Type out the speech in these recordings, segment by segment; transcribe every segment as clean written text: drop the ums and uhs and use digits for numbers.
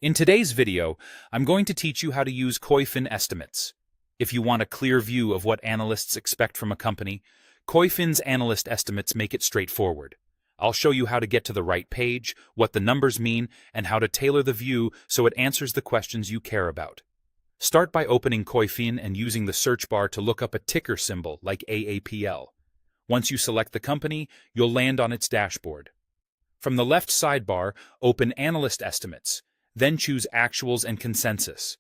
In today's video, I'm going to teach you how to use Koyfin Estimates. If you want a clear view of what analysts expect from a company, Koyfin's analyst estimates make it straightforward. I'll show you how to get to the right page, what the numbers mean, and how to tailor the view so it answers the questions you care about. Start by opening Koyfin and using the search bar to look up a ticker symbol like AAPL. Once you select the company, you'll land on its dashboard. From the left sidebar, open Analyst Estimates. Then choose Actuals and Consensus.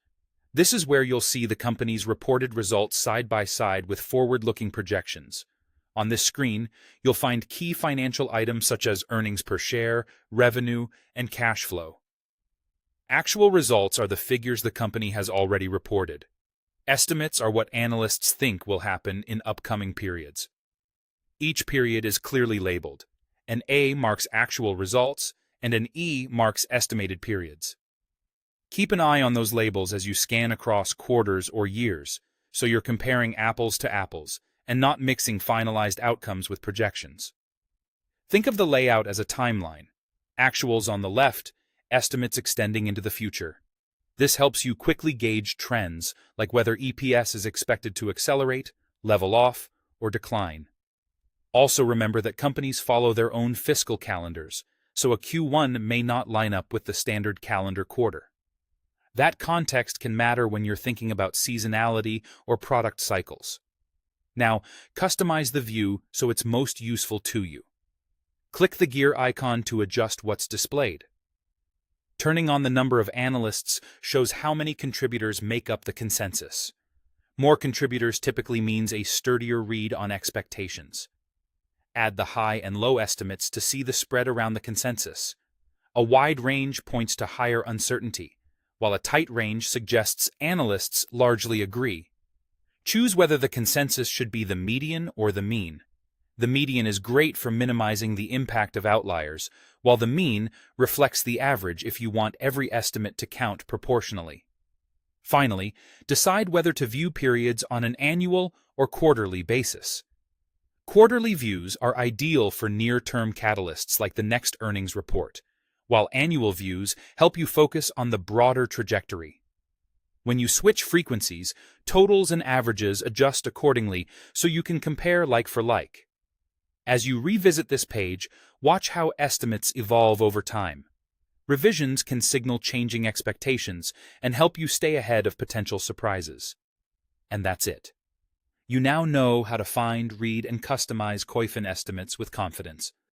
This is where you'll see the company's reported results side by side with forward-looking projections. On this screen, you'll find key financial items such as earnings per share, revenue, and cash flow. Actual results are the figures the company has already reported. Estimates are what analysts think will happen in upcoming periods. Each period is clearly labeled. An A marks actual results, and an E marks estimated periods. Keep an eye on those labels as you scan across quarters or years, so you're comparing apples to apples and not mixing finalized outcomes with projections. Think of the layout as a timeline. Actuals on the left, estimates extending into the future. This helps you quickly gauge trends, like whether EPS is expected to accelerate, level off, or decline. Also remember that companies follow their own fiscal calendars, so a Q1 may not line up with the standard calendar quarter. That context can matter when you're thinking about seasonality or product cycles. Now, customize the view so it's most useful to you. Click the gear icon to adjust what's displayed. Turning on the number of analysts shows how many contributors make up the consensus. More contributors typically means a sturdier read on expectations. Add the high and low estimates to see the spread around the consensus. A wide range points to higher uncertainty, while a tight range suggests analysts largely agree. Choose whether the consensus should be the median or the mean. The median is great for minimizing the impact of outliers, while the mean reflects the average if you want every estimate to count proportionally. Finally, decide whether to view periods on an annual or quarterly basis. Quarterly views are ideal for near-term catalysts like the next earnings report, while annual views help you focus on the broader trajectory. When you switch frequencies, totals and averages adjust accordingly so you can compare like for like. As you revisit this page, watch how estimates evolve over time. Revisions can signal changing expectations and help you stay ahead of potential surprises. And that's it. You now know how to find, read, and customize Koyfin estimates with confidence.